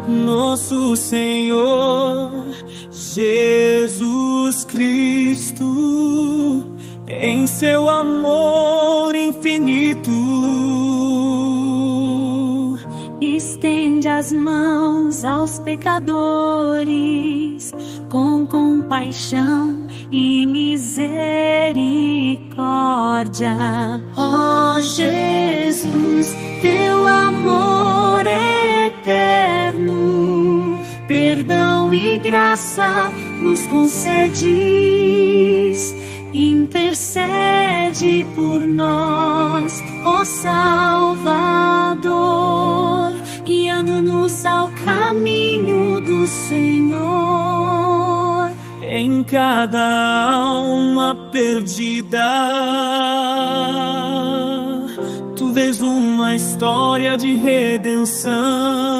nosso Senhor Jesus Cristo, em seu amor infinito, estende as mãos aos pecadores com compaixão e misericórdia. Ó Jesus, teu amor é eterno, perdão e graça nos concedes. Intercede por nós, ó Salvador, guiando-nos ao caminho do Senhor. Em cada alma perdida, tu vês uma história de redenção.